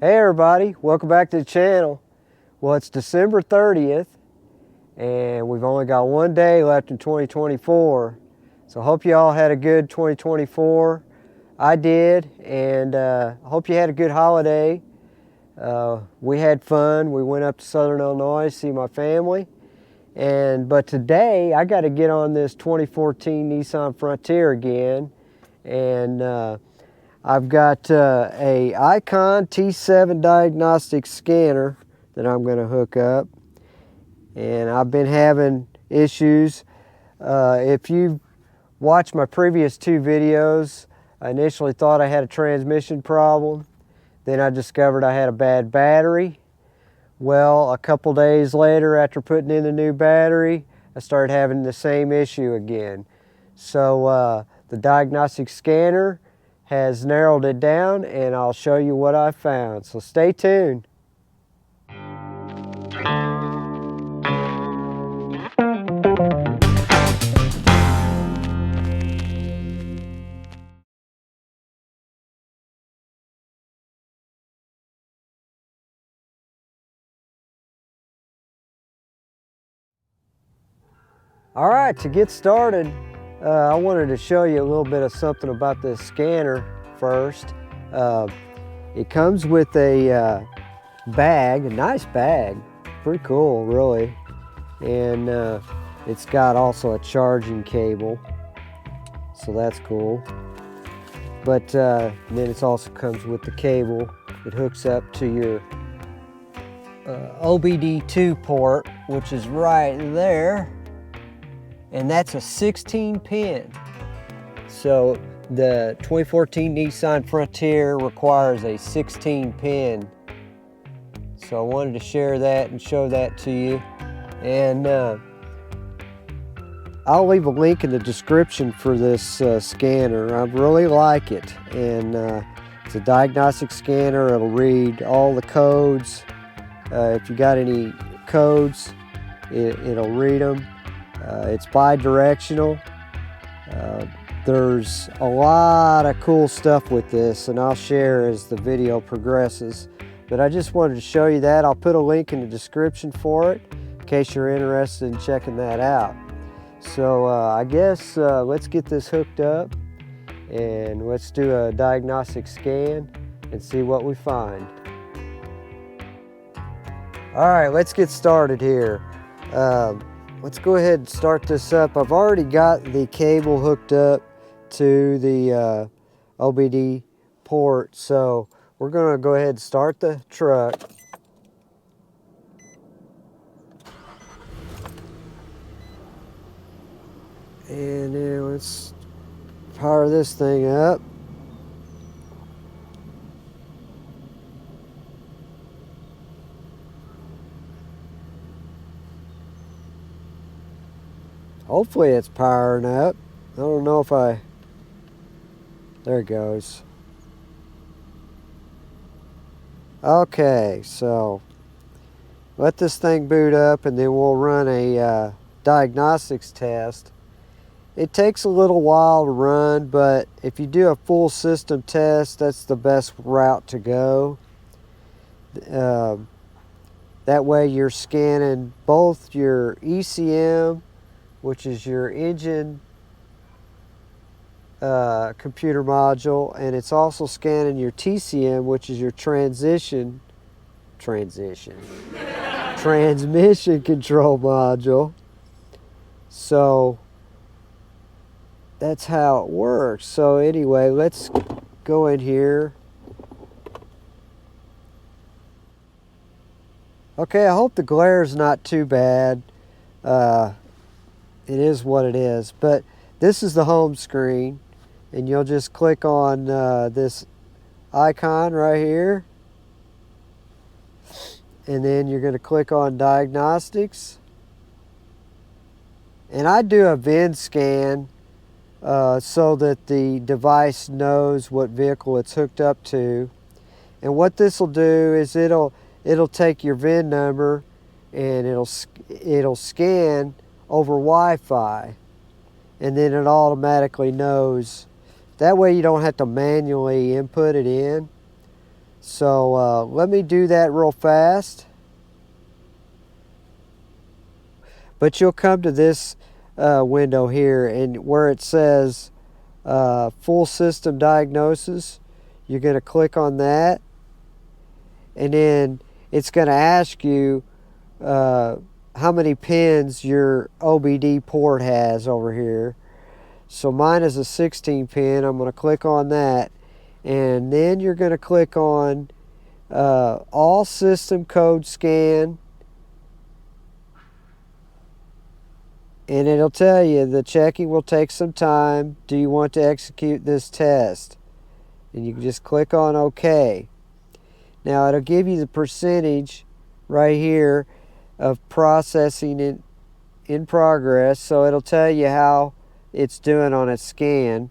Hey everybody, welcome back to the channel. Well, it's December 30th and we've only got one day left in 2024. So I hope you all had a good 2024. I did, and I hope you had a good holiday. We had fun. We went up to Southern Illinois to see my family. But today I got to get on this 2014 Nissan Frontier again. And I've got a ICON T7 Diagnostics Scanner that I'm going to hook up. And I've been having issues. If you've watched my previous two videos, I initially thought I had a transmission problem. Then I discovered I had a bad battery. Well, a couple days later, after putting in the new battery, I started having the same issue again. So the diagnostic scanner has narrowed it down, and I'll show you what I found. So stay tuned. All right, to get started, I wanted to show you a little bit of something about this scanner first. It comes with a bag, a nice bag, pretty cool really. And it's got also a charging cable, so that's cool. But then it also comes with the cable. It hooks up to your OBD2 port, which is right there. And that's a 16 pin. So the 2014 Nissan Frontier requires a 16 pin. So I wanted to share that and show that to you. And I'll leave a link in the description for this scanner. I really like it. And it's a diagnostic scanner. It'll read all the codes. If you got any codes, it'll read them. It's bi-directional. There's a lot of cool stuff with this, and I'll share as the video progresses. But I just wanted to show you that. I'll put a link in the description for it in case you're interested in checking that out. So I guess let's get this hooked up and let's do a diagnostic scan and see what we find. All right, let's get started here. Let's go ahead and start this up. I've already got the cable hooked up to the OBD port, so we're going to go ahead and start the truck. And then let's power this thing up. Hopefully it's powering up. I don't know if there it goes. Okay, so let this thing boot up and then we'll run a diagnostics test. It takes a little while to run, but if you do a full system test, that's the best route to go. That way you're scanning both your ECM, which is your engine computer module, and it's also scanning your TCM, which is your transmission control module. So that's how it works. So anyway, let's go in here. Okay, I hope the glare is not too bad. It is what it is, but this is the home screen, and you'll just click on this icon right here, and then you're going to click on diagnostics. And I do a VIN scan so that the device knows what vehicle it's hooked up to. And what this will do is it'll take your VIN number and it'll scan over Wi-Fi, and then it automatically knows. That way you don't have to manually input it in. So let me do that real fast. But you'll come to this window here, and where it says full system diagnosis, you're going to click on that, and then it's going to ask you how many pins your OBD port has over here. So mine is a 16 pin. I'm going to click on that, and then you're going to click on all system code scan, and it'll tell you the checking will take some time. Do you want to execute this test? And you can just click on OK. Now it'll give you the percentage right here of processing in progress, so it'll tell you how it's doing on its scan.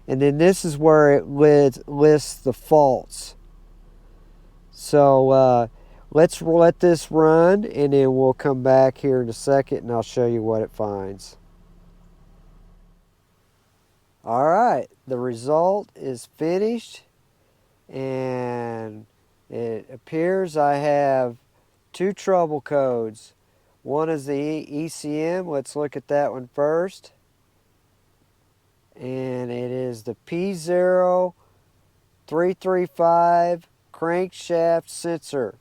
And then this is where it lists the faults. So let's let this run, and then we'll come back here in a second and I'll show you what it finds. All right, the result is finished, and it appears I have two trouble codes. One is the ECM. Let's look at that one first. And it is the P0335 crankshaft sensor.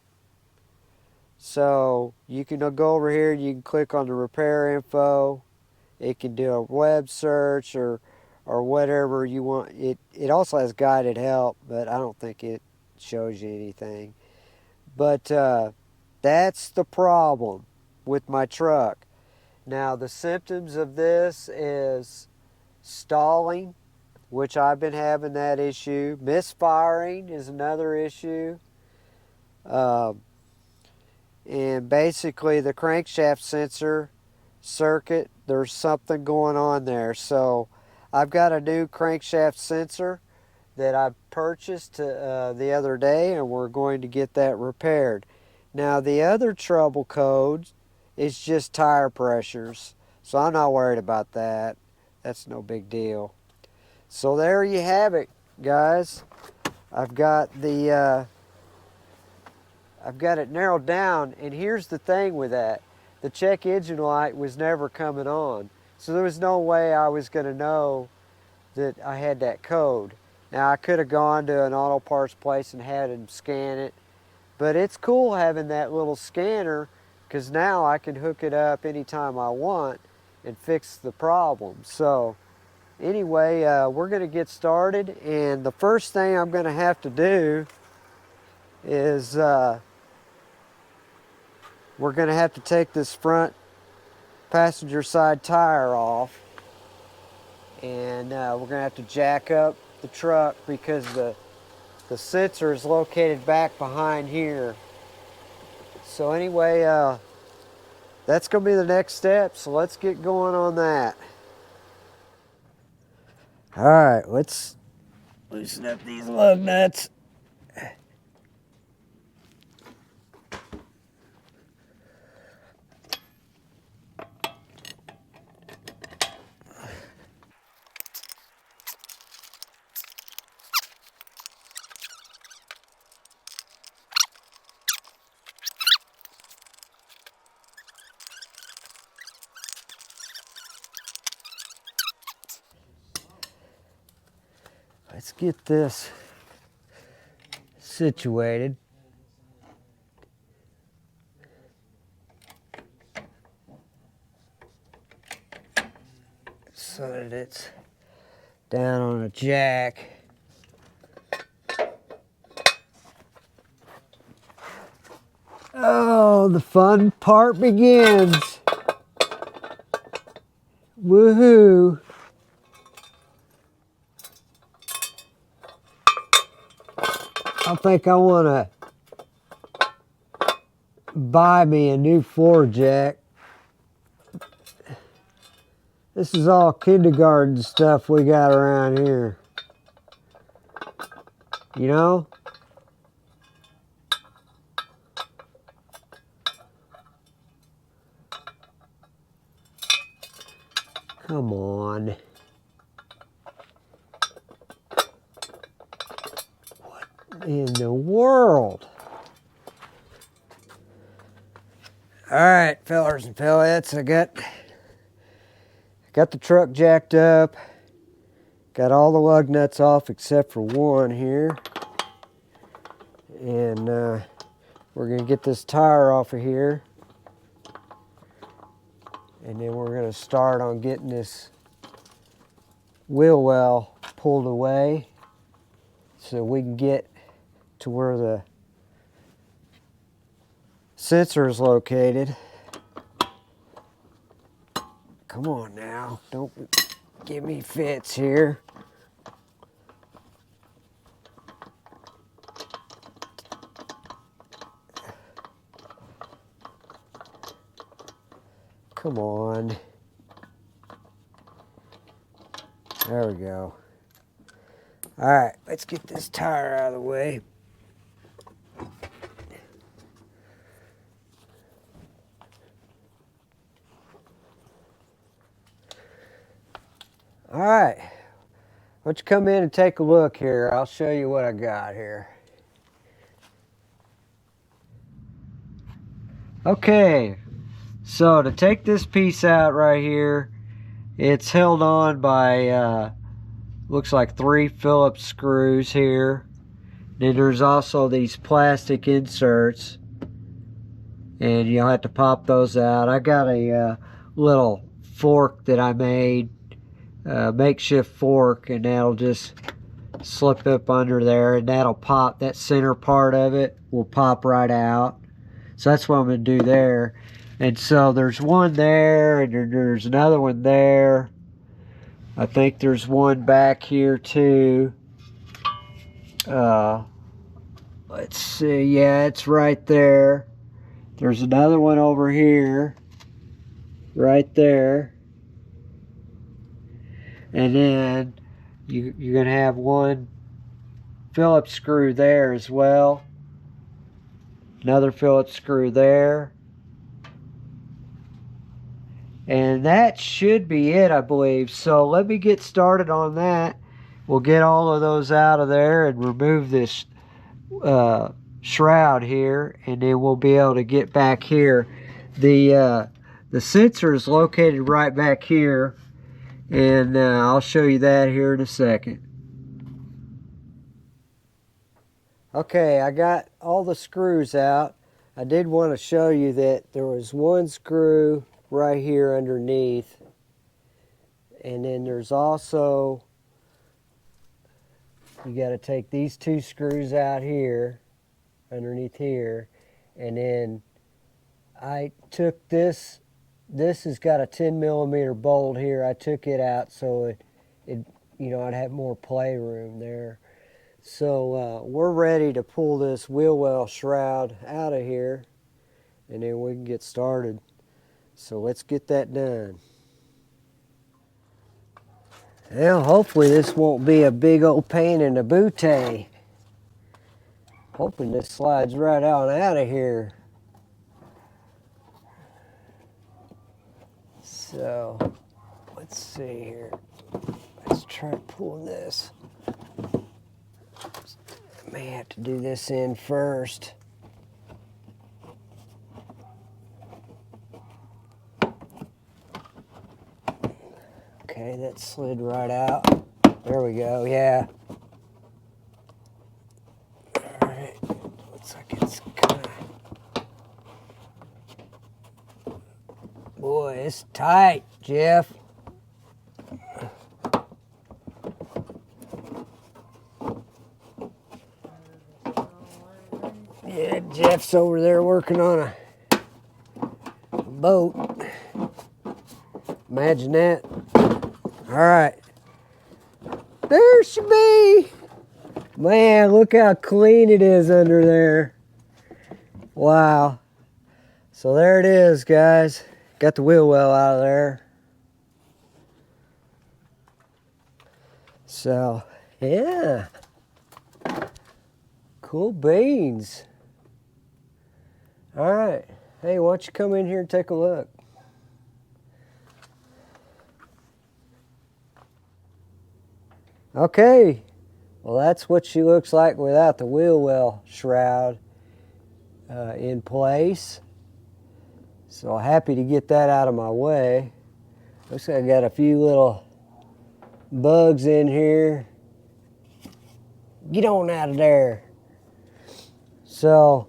So you can go over here, you can click on the repair info. It can do a web search or whatever you want. It also has guided help, but I don't think it shows you anything. But that's the problem with my truck. Now the symptoms of this is stalling, which I've been having that issue. Misfiring is another issue. And basically the crankshaft sensor circuit, there's something going on there. So I've got a new crankshaft sensor that I purchased the other day, and we're going to get that repaired. Now the other trouble code is just tire pressures, so I'm not worried about that. That's no big deal. So there you have it, guys. I've got it narrowed down, and here's the thing with that. The check engine light was never coming on, so there was no way I was going to know that I had that code. Now I could have gone to an auto parts place and had them scan it, but it's cool having that little scanner, because now I can hook it up anytime I want and fix the problem. So anyway, we're going to get started, and the first thing I'm going to have to do is we're going to have to take this front passenger side tire off, and we're going to have to jack up the truck because the sensor is located back behind here. So anyway, that's going to be the next step, so let's get going on that. All right, let's loosen up these lug nuts. Let's get this situated. So that it's down on a jack. Oh, the fun part begins. Woohoo. I think I want to buy me a new floor jack. This is all kindergarten stuff we got around here. You know? Come on. What in the world? All right, fellers and fellettes, I got the truck jacked up. Got all the lug nuts off except for one here. And we're gonna get this tire off of here. And then we're gonna start on getting this wheel well pulled away so we can get to where the sensor is located. Come on now, don't give me fits here. Come on. There we go. All right, let's get this tire out of the way. All right, why don't you come in and take a look here. I'll show you what I got here. Okay, so to take this piece out right here, it's held on by, looks like 3 Phillips screws here. Then there's also these plastic inserts, and you'll have to pop those out. I got a little fork that I made, makeshift fork, and that'll just slip up under there, and that'll pop. That center part of it will pop right out. So that's what I'm going to do there. And so there's one there, and there's another one there. I think there's one back here too. Let's see, yeah, it's right there. There's another one over here, right there. And then you're going to have one Phillips screw there as well. Another Phillips screw there. And that should be it, I believe. So let me get started on that. We'll get all of those out of there and remove this shroud here, and then we'll be able to get back here. The sensor is located right back here, and I'll show you that here in a second. Okay, I got all the screws out. I did want to show you that there was one screw right here underneath, and then there's also, you got to take these 2 screws out here underneath here, and then I took this has got a 10mm bolt here. I took it out so it you know, I'd have more playroom there. So we're ready to pull this wheel well shroud out of here, and then we can get started. So let's get that done. Well, hopefully this won't be a big old pain in the booty. Hoping this slides right out of here. So, let's see here. Let's try pulling this. I may have to do this in first. Okay, that slid right out. There we go, yeah. Alright, looks like it's kind of... Boy, it's tight, Jeff. Yeah, Jeff's over there working on a boat. Imagine that. All right, there she be. Man, look how clean it is under there. Wow. So there it is, guys. Got the wheel well out of there. So, yeah. Cool beans. All right. Hey, why don't you come in here and take a look? Okay, Well, that's what she looks like without the wheel well shroud in place. So happy to get that out of my way. Looks like I got a few little bugs in here. Get on out of there. So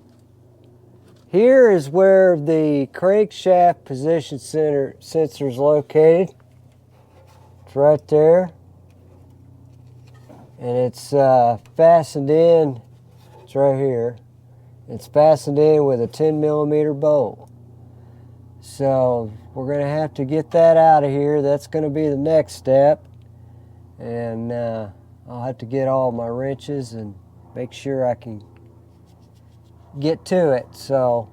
here is where the crankshaft position sensor is located. It's right there. And it's fastened in, it's right here. It's fastened in with a 10mm bolt. So we're going to have to get that out of here. That's going to be the next step. And I'll have to get all my wrenches and make sure I can get to it. So,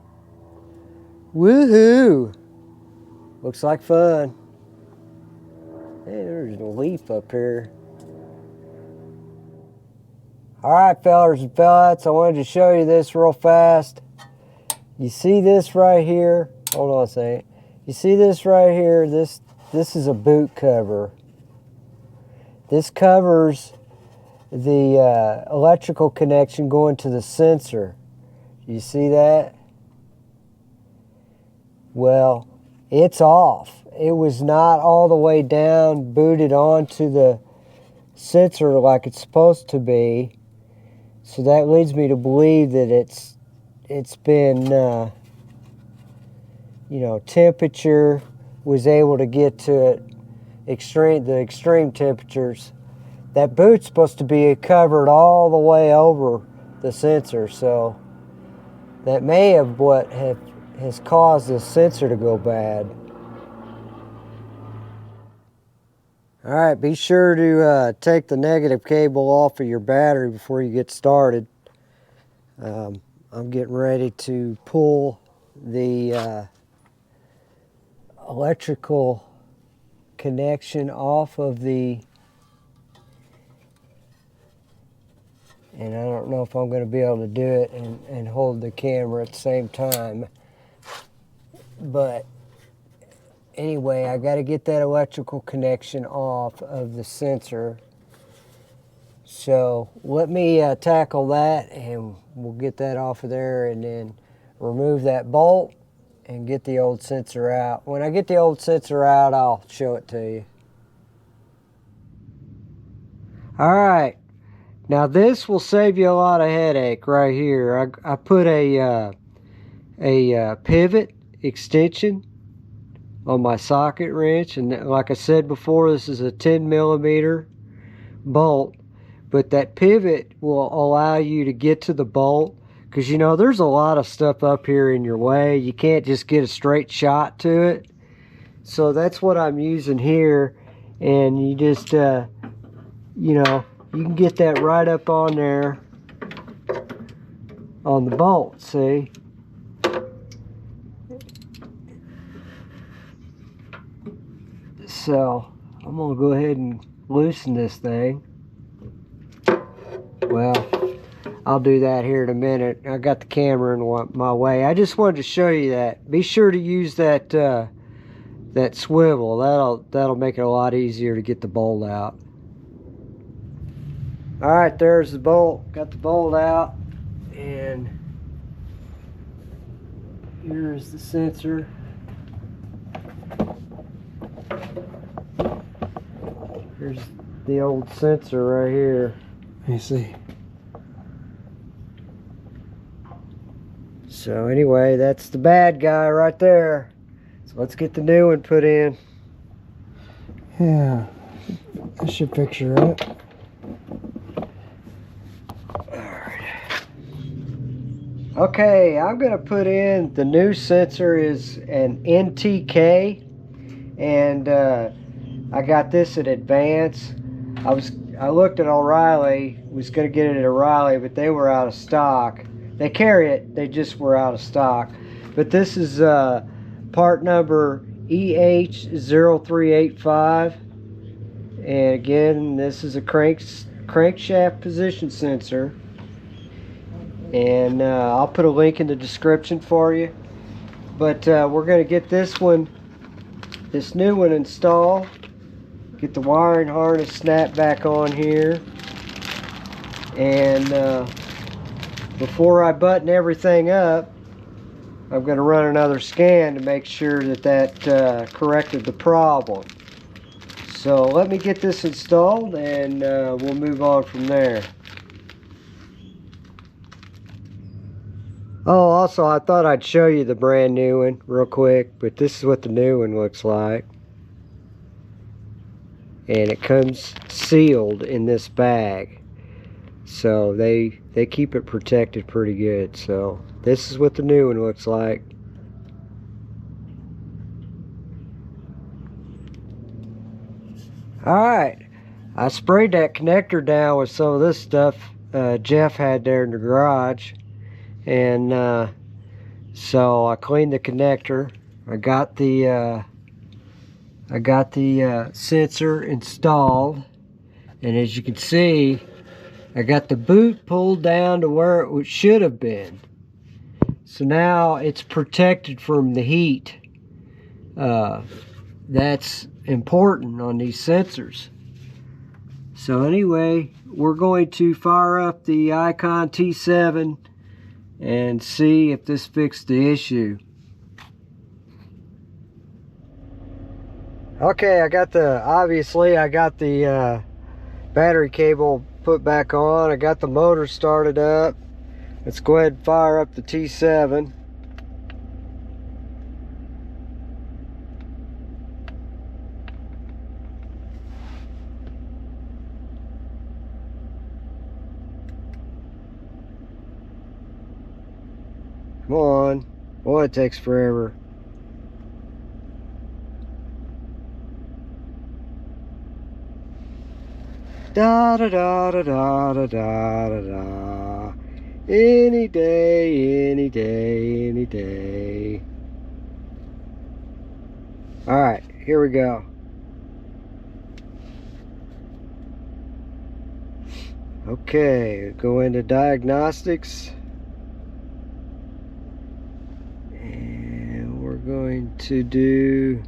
woohoo! Looks like fun. Hey, there's a leaf up here. Alright, fellers and fellates, I wanted to show you this real fast. You see this right here? Hold on a second. You see this right here? This is a boot cover. This covers the electrical connection going to the sensor. You see that? Well, it's off. It was not all the way down, booted onto the sensor like it's supposed to be. So that leads me to believe that it's been, you know, temperature was able to get to it, the extreme temperatures. That boot's supposed to be covered all the way over the sensor, so that may have has caused the sensor to go bad. All right, be sure to take the negative cable off of your battery before you get started. I'm getting ready to pull the electrical connection off of the, and I don't know if I'm going to be able to do it and hold the camera at the same time, but anyway, I got to get that electrical connection off of the sensor. So let me tackle that, and we'll get that off of there, and then remove that bolt and get the old sensor out. When I get the old sensor out, I'll show it to you. All right, now this will save you a lot of headache right here. I put a pivot extension on my socket wrench, and like I said before, this is a 10mm bolt, but that pivot will allow you to get to the bolt, because you know there's a lot of stuff up here in your way. You can't just get a straight shot to it, so that's what I'm using here. And you just you know, you can get that right up on there on the bolt, see? So I'm gonna go ahead and loosen this thing. Well, I'll do that here in a minute. I got the camera in my way. I just wanted to show you that. Be sure to use that that swivel. That'll make it a lot easier to get the bolt out. All right, there's the bolt. Got the bolt out, and here's the sensor. Here's the old sensor right here. You see. So anyway, that's the bad guy right there. So let's get the new one put in. Yeah, I should picture it. Okay, I'm going to put in the new sensor is an NTK, and I got this at Advance. I looked at O'Reilly, was going to get it at O'Reilly, but they were out of stock. They carry it, they just were out of stock. But this is part number EH0385, and again, this is a crankshaft position sensor. And I'll put a link in the description for you. But we're going to get this new one installed. Get the wiring harness snapped back on here. And before I button everything up, I'm going to run another scan to make sure that corrected the problem. So let me get this installed, and we'll move on from there. Oh, also, I thought I'd show you the brand new one real quick, but this is what the new one looks like. And it comes sealed in this bag. So they keep it protected pretty good. So this is what the new one looks like. Alright, I sprayed that connector down with some of this stuff Jeff had there in the garage. And so I cleaned the connector. I got the sensor installed, and as you can see, I got the boot pulled down to where it should have been. So now it's protected from the heat. That's important on these sensors. So anyway, we're going to fire up the ICON T7 and see if this fixed the issue. Okay, obviously I got the battery cable put back on. I got the motor started up. Let's go ahead and fire up the T7. Come on. Boy, it takes forever. Da da da da da da da da da. Any day, any day, any day. Alright, here we go. Okay, go into diagnostics. And we're going to do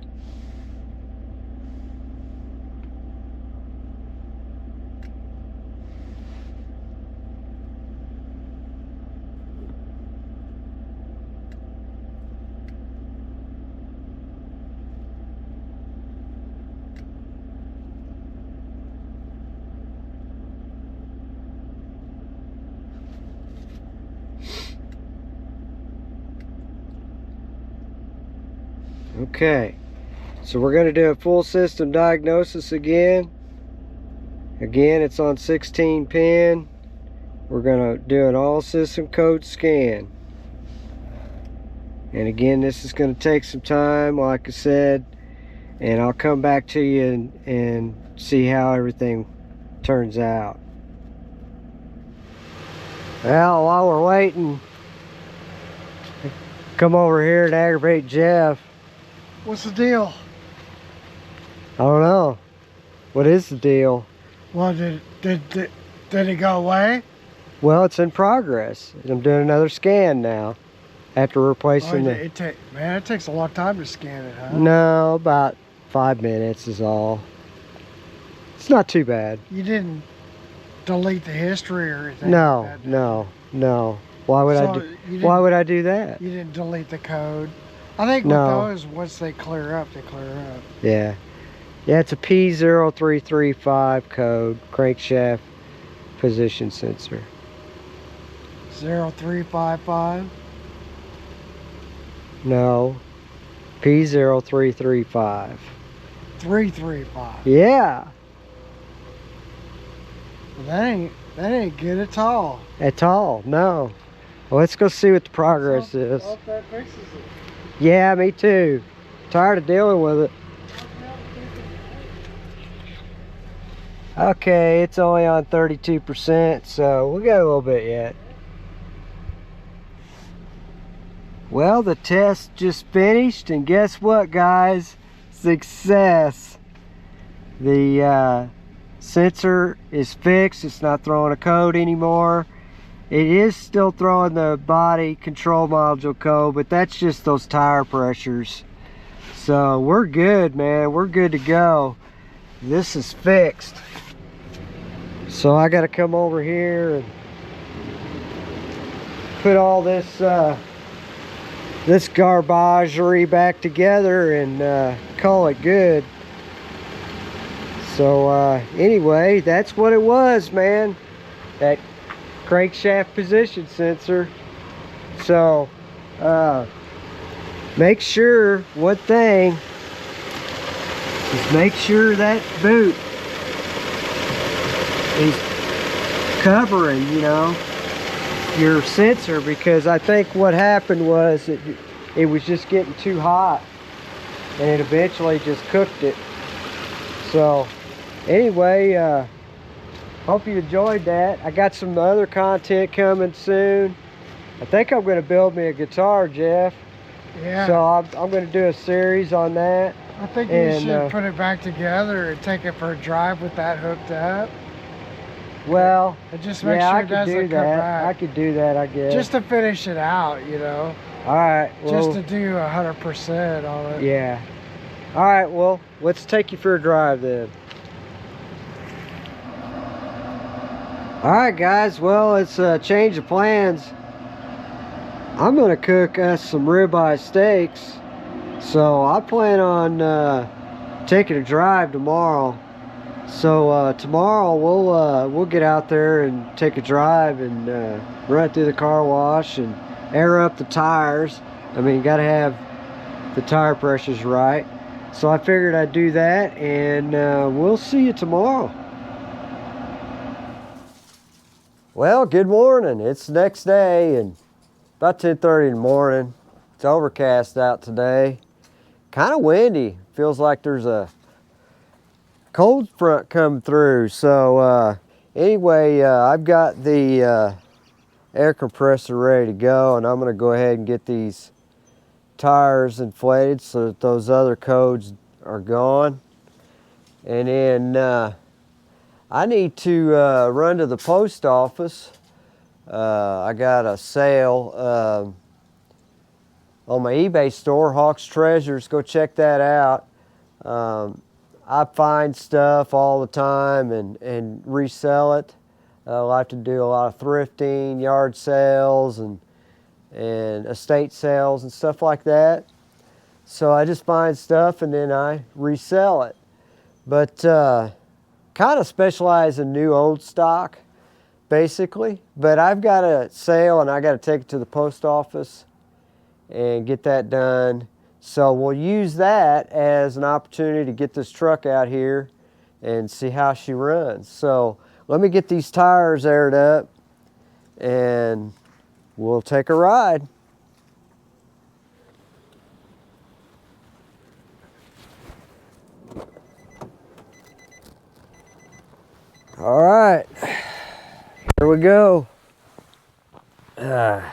okay, so we're going to do a full system diagnosis again. Again, it's on 16 pin. We're going to do an all system code scan. And again, this is going to take some time, like I said, and I'll come back to you and see how everything turns out. Well, while we're waiting, come over here and aggravate Jeff. What's the deal? I don't know. What is the deal? Well, did it go away? Well, it's in progress. I'm doing another scan now after replacing it takes a long time to scan it, huh? No, about 5 minutes is all. It's not too bad. You didn't delete the history or anything? No, like that, no. Why would I do that? You didn't delete the code? I think with those, once they clear up, they clear up. Yeah. Yeah, it's a P0335 code, crankshaft position sensor. 0355? No. P0335. 335. Yeah. Well, that ain't good at all. At all, no. Well, let's go see what the progress is. I hope that fixes it. Yeah, me too. Tired of dealing with it. Okay, it's only on 32%, so we got a little bit yet. Well, the test just finished, and guess what, guys? Success. The sensor is fixed. It's not throwing a code anymore. It is still throwing the body control module code, but that's just those tire pressures. So we're good, man. We're good to go. This is fixed. So I got to come over here and put all this this garbagery back together and call it good. So anyway, that's what it was, man. That crankshaft position sensor. So make sure, one thing is make sure that boot is covering, you know, your sensor, because I think what happened was it was just getting too hot and it eventually just cooked it. So anyway, hope you enjoyed that. I got some other content coming soon. I think I'm going to build me a guitar, Jeff. Yeah. So I'm going to do a series on that. I think you should put it back together and take it for a drive with that hooked up. Well, and just make sure it doesn't come back. I could do that, I guess. Just to finish it out, you know. All right. Well, just to do 100% on it. Yeah. All right. Well, let's take you for a drive then. All right, guys. Well, it's a change of plans. I'm gonna cook us some ribeye steaks. So I plan on taking a drive tomorrow. So tomorrow we'll get out there and take a drive and run through the car wash and air up the tires. I mean, you gotta have the tire pressures right. So I figured I'd do that, and we'll see you tomorrow. Well, good morning. It's the next day and about 10:30 in the morning. It's overcast out today. Kind of windy. Feels like there's a cold front coming through. So anyway, I've got the air compressor ready to go, and I'm going to go ahead and get these tires inflated so that those other codes are gone. And then I need to run to the post office. I got a sale on my eBay store, Hawks Treasures. Go check that out. I find stuff all the time and resell it. I like to do a lot of thrifting, yard sales, and estate sales and stuff like that. So I just find stuff and then I resell it. But kind of specialize in new old stock, basically. But I've got a sale and I got to take it to the post office and get that done. So we'll use that as an opportunity to get this truck out here and see how she runs. So let me get these tires aired up and we'll take a ride. All right, here we go. Let's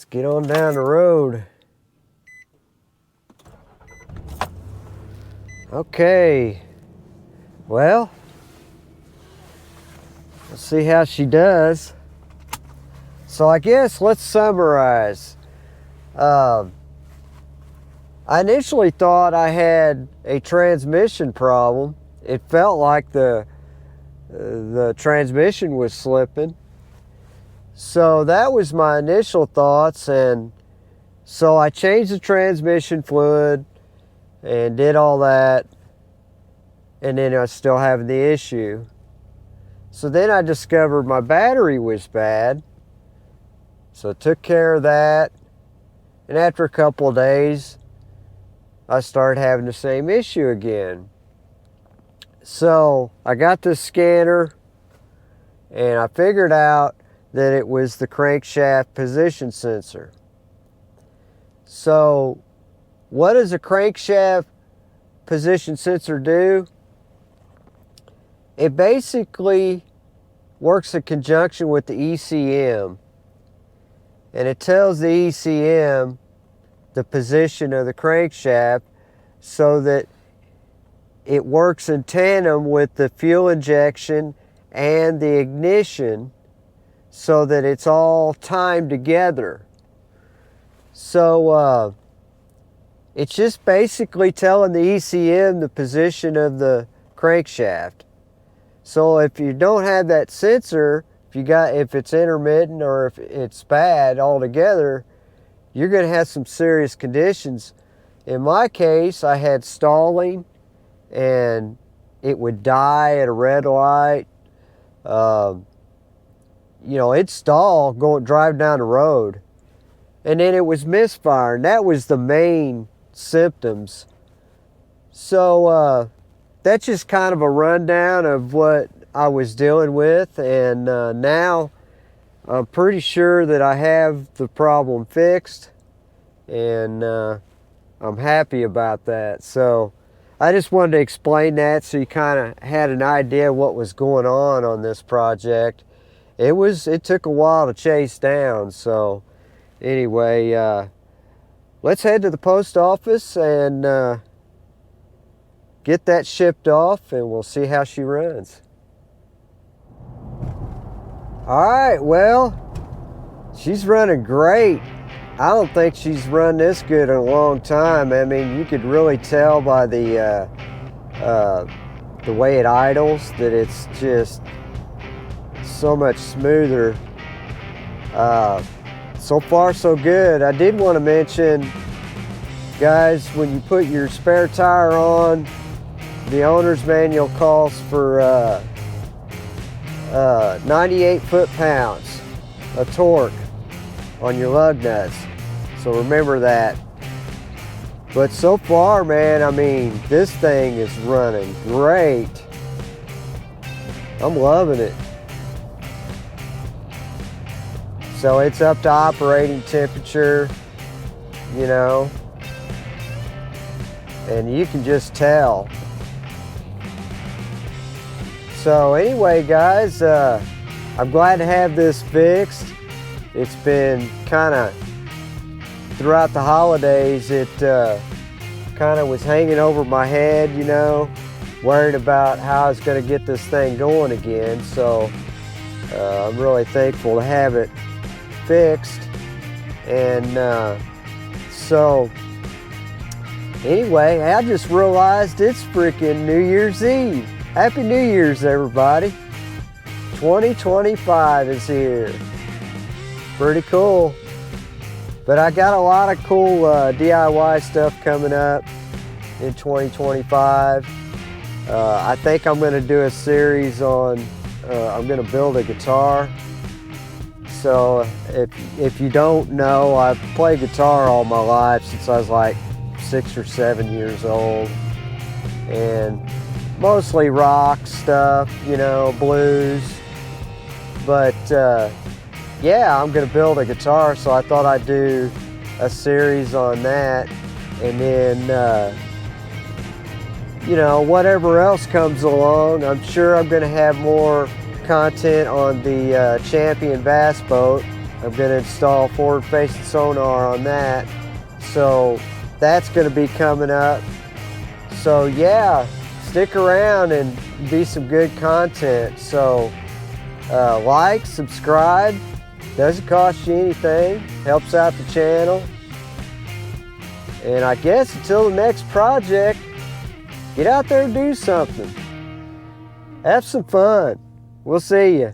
get on down the road. Okay, well, let's see how she does. So I guess let's summarize. I initially thought I had a transmission problem. It felt like the transmission was slipping. So that was my initial thoughts, and so I changed the transmission fluid and did all that, and then I was still having the issue. So then I discovered my battery was bad, so I took care of that, and after a couple of days I started having the same issue again. So I got this scanner and I figured out that it was the crankshaft position sensor. So what does a crankshaft position sensor do? It basically works in conjunction with the ECM, and it tells the ECM the position of the crankshaft so that it works in tandem with the fuel injection and the ignition so that it's all timed together. So it's just basically telling the ECM the position of the crankshaft. So if you don't have that sensor, if it's intermittent or if it's bad altogether, you're going to have some serious conditions. In my case, I had stalling, and it would die at a red light. You know, it'd stall, drive down the road. And then it was misfiring. That was the main symptoms. So that's just kind of a rundown of what I was dealing with, and now I'm pretty sure that I have the problem fixed, and I'm happy about that. So I just wanted to explain that so you kind of had an idea what was going on this project. It took a while to chase down. So anyway, let's head to the post office and get that shipped off, and we'll see how she runs. All right, well, she's running great. I don't think she's run this good in a long time. I mean, you could really tell by the way it idles that it's just so much smoother. So far, so good. I did want to mention, guys, when you put your spare tire on, the owner's manual calls for 98 foot-pounds of torque on your lug nuts. So remember that. But so far, man, I mean, this thing is running great. I'm loving it. So it's up to operating temperature, you know, and you can just tell. So anyway, guys, I'm glad to have this fixed. It's been kind of, throughout the holidays, it kind of was hanging over my head, you know, worried about how I was going to get this thing going again. So I'm really thankful to have it fixed. And so anyway, I just realized it's freaking New Year's Eve. Happy New Year's, everybody. 2025 is here. Pretty cool. But I got a lot of cool DIY stuff coming up in 2025. I think I'm going to do a series on, I'm going to build a guitar. So if you don't know, I've played guitar all my life since I was like 6 or 7 years old. And mostly rock stuff, you know, blues. But yeah, I'm gonna build a guitar, so I thought I'd do a series on that. And then, you know, whatever else comes along, I'm sure I'm gonna have more content on the Champion bass boat. I'm gonna install forward-facing sonar on that. So that's gonna be coming up. So yeah, stick around and be some good content. So like, subscribe, doesn't cost you anything, helps out the channel. And I guess until the next project, get out there and do something. Have some fun. We'll see you.